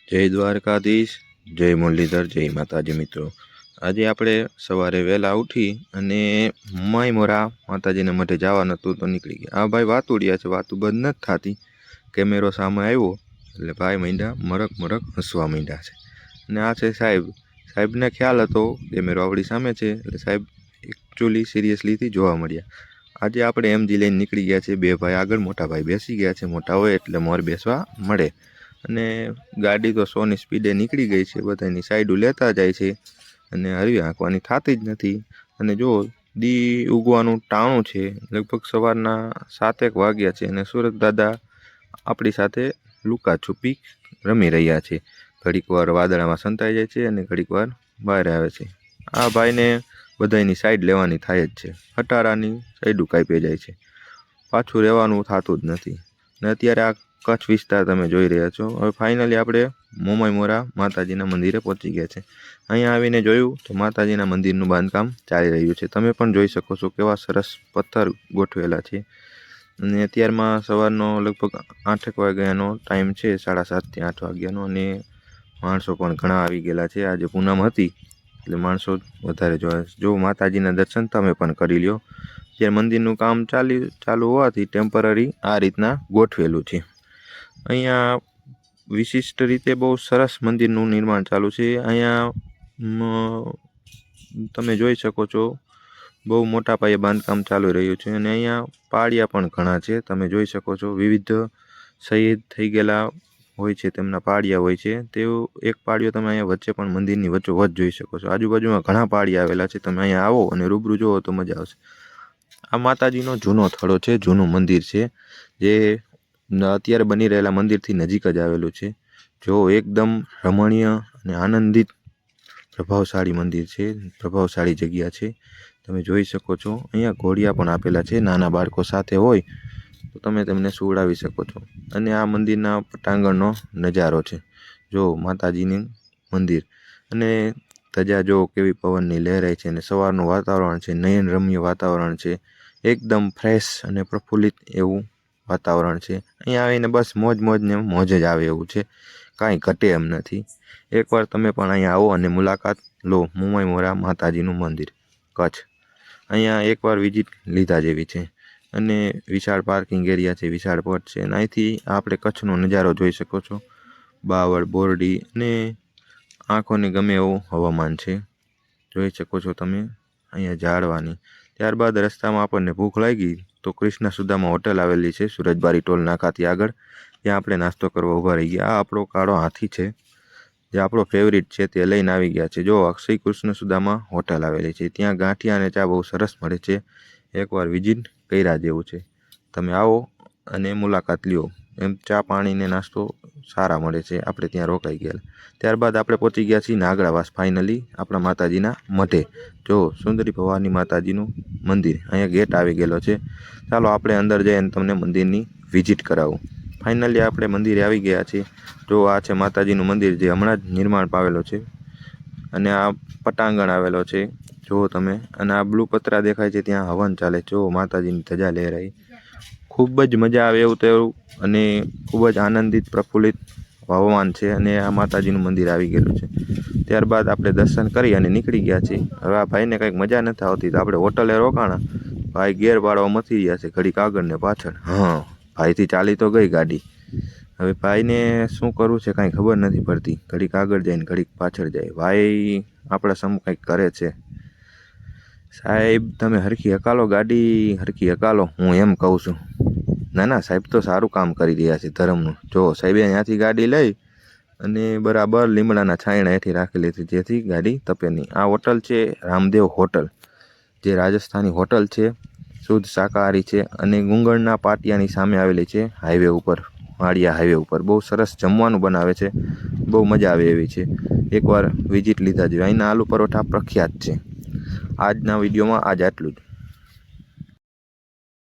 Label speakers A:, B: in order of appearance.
A: જય દ્વારકાધીશ, જય મુરલીધર, જય માતાજી મિત્રો। આજે આપણે સવારે વહેલા ઉઠી અને માયમોરા માતાજીના મઢે જવાનું હતું તો નીકળી ગયા। આ ભાઈ વાતુડિયા છે, વાતું બંધ નથી થતી। કેમેરો સામે આવ્યો એટલે ભાઈ માંડ્યા મરક મરક હસવા માંડ્યા છે। અને આ છે સાહેબ। સાહેબને ખ્યાલ હતો કેમેરો આપણી સામે છે એટલે સાહેબ એકચ્યુઅલી સિરિયસલીથી જોવા મળ્યા। આજે આપણે એમજી લઈને નીકળી ગયા છે। બે ભાઈ આગળ, મોટા ભાઈ બેસી ગયા છે। મોટા હોય એટલે મોર બેસવા મળે। અને ગાડી તો 100ની સ્પીડે નીકળી ગઈ છે। બધાની સાઈડો લેતા જાય છે અને હરવી હાંકવાની થતી જ નથી। અને જો દી ઉગવાનું ટાણું છે, લગભગ સવારના 7 વાગ્યા છે અને સુરત દાદા આપણી સાથે લુકા છુપી રમી રહ્યા છે। ઘડીક વાર વાદળામાં સંતાઈ જાય છે અને ઘડીક વાર બહાર આવે છે। આ ભાઈને બધાની સાઈડ લેવાની થાય જ છે। હટારાની સાઈડો કાપી જાય છે, પાછું રહેવાનું થતું જ નથી। ને અત્યારે આ કચ્છ વિસ્તાર તમે જોઈ રહ્યા છો। હવે ફાઇનલી આપણે મોમાયમોરા માતાજીના મંદિરે પહોંચી ગયા છે। અહીંયા આવીને જોયું તો માતાજીના મંદિરનું બાંધકામ ચાલી રહ્યું છે। તમે પણ જોઈ શકો છો કેવા સરસ પથ્થર ગોઠવેલા છે। અને અત્યારમાં સવારનો લગભગ 8 વાગ્યાનો ટાઈમ છે, 7:30 થી 8 વાગ્યાનો। અને માણસો પણ ઘણા આવી ગયેલા છે। આજે પૂનમ હતી એટલે માણસો વધારે જોવા। જો માતાજીના દર્શન તમે પણ કરી લ્યો। જે મંદિરનું કામ ચાલુ હોવાથી ટેમ્પરરી આ રીતના ગોઠવેલું છે। અહીંયા વિશિષ્ટ રીતે બહુ સરસ મંદિરનું નિર્માણ ચાલુ છે। અહીંયા તમે જોઈ શકો છો બહુ મોટા પાયે બાંધકામ ચાલુ રહ્યું છે। અને અહીંયા પાળિયા પણ ઘણા છે, તમે જોઈ શકો છો। વિવિધ શહીદ થઈ ગયેલા હોય છે તેમના પાળિયા હોય છે। તેઓ એક પાળિયો તમે અહીંયા વચ્ચે પણ મંદિરની વચ્ચોવચ્ચ જોઈ શકો છો। આજુબાજુમાં ઘણા પાળિયા આવેલા છે, તમે અહીંયા આવો અને રૂબરૂ જુઓ તો મજા આવશે। આ માતાજીનો જૂનો થડો છે, જૂનું મંદિર છે, જે અત્યારે બની રહેલા મંદિરથી નજીક જ આવેલું છે। જો એકદમ રમણીય અને આનંદિત પ્રભાવશાળી મંદિર છે, પ્રભાવશાળી જગ્યા છે, તમે જોઈ શકો છો। અહીંયા ઘોડિયા પણ આપેલા છે, નાના બાળકો સાથે હોય તો તમે તેમને સુવડાવી શકો છો। અને આ મંદિરના પટાંગણનો નજારો છે, જો માતાજીનું મંદિર અને ધજા જો કેવી પવનની લહેરાય છે। અને સવારનું વાતાવરણ છે, નયનરમ્ય વાતાવરણ છે, એકદમ ફ્રેશ અને પ્રફુલ્લિત એવું વાતાવરણ છે। અહીંયા આવીને બસ મોજ જ આવે એવું છે, કાંઈ ઘટે એમ નથી। એકવાર તમે પણ અહીંયા આવો અને મુલાકાત લો મોમાયમોરા માતાજીનું મંદિર કચ્છ। અહીંયા એકવાર વિઝિટ લીધા જેવી છે। અને વિશાળ પાર્કિંગ એરિયા છે, વિશાળ પટ છે। અને અહીંથી આપણે કચ્છનો નજારો જોઈ શકો છો। બાવળ, બોરડી અને આંખોને ગમે એવું હવામાન છે, જોઈ શકો છો તમે અહીંયા ઝાડવાની। ત્યારબાદ રસ્તામાં આપણને ભૂખ લાગી તો કૃષ્ણ સુદામા હોટલ આવેલી છે સુરજબારી ટોલ નાકાથી આગળ, ત્યાં આપણે નાસ્તો કરવા ઊભા રહી ગયા। આ આપણો કાળો હાથી છે, જે આપણો ફેવરિટ છે, તે લઈને આવી ગયા છે। જો અક્ષય કૃષ્ણ સુદામા હોટલ આવેલી છે, ત્યાં ગાંઠિયા અને ચા બહુ સરસ મળે છે, એકવાર વિઝિટ કર્યા જેવું છે। તમે આવો અને મુલાકાત લ્યો। એમ ચા પાણીને નાસ્તો સારા મળે છે, આપણે ત્યાં રોકાઈ ગયેલા। ત્યારબાદ આપણે પહોંચી ગયા છીએ નાગડાવાસ, ફાઇનલી આપણા માતાજીના મઢે। જો સુંદરી ભવાની માતાજીનું મંદિર અહીંયા ગેટ આવી ગયેલો છે। ચાલો આપણે અંદર જઈને તમને મંદિરની વિઝિટ કરાવું। ફાઇનલી આપણે મંદિરે આવી ગયા છીએ। જો આ છે માતાજીનું મંદિર, જે હમણાં જ નિર્માણ પાવેલો છે। અને આ પટાંગણ આવેલો છે, જુઓ તમે। અને આ બ્લુ પતરા દેખાય છે, ત્યાં હવન ચાલે। જો માતાજીની ધજા લહેરાઈ, ખૂબ જ મજા આવે એવું તેવું અને ખૂબ જ આનંદિત પ્રફુલ્લિત હવામાન છે। અને આ માતાજીનું મંદિર આવી ગયેલું છે। ત્યારબાદ આપણે દર્શન કરી અને નીકળી ગયા છીએ। હવે આ ભાઈને કંઈક મજા નથી આવતી તો આપણે હોટલે રોકાણા। ભાઈ ગેર પાડવા મથી રહ્યા છે, ઘડીક આગળ ને પાછળ। હા, ભાઈથી ચાલી તો ગઈ ગાડી, હવે ભાઈને શું કરવું છે કાંઈ ખબર નથી પડતી। ઘડીક આગળ જાય ને ઘડીક પાછળ જાય। ભાઈ આપણા સમ કંઈક કરે છે। સાહેબ તમે હરખી હકાલો ગાડી, હરખી હકાલો, હું એમ કહું છું। ના ના, સાહેબ તો સારું કામ કરી રહ્યા છે ધર્મનું। જો સાહેબે અહીંયાથી ગાડી લઈ અને બરાબર લીમડાના છાંયડા હેઠી રાખેલી હતી, જેથી ગાડી તપે નહીં। આ હોટલ છે રામદેવ હોટલ, જે રાજસ્થાની હોટલ છે, શુદ્ધ શાકાહારી છે અને ગુંગળના પાટિયાની સામે આવેલી છે, હાઈવે ઉપર, વાડિયા હાઈવે ઉપર। બહુ સરસ જમવાનું બનાવે છે, બહુ મજા આવે એવી છે, એકવાર વિઝિટ લીધા જોઈએ। અહીંના આલુ પરોઠા પ્રખ્યાત છે। આજના વિડીયોમાં આજ આટલું જ।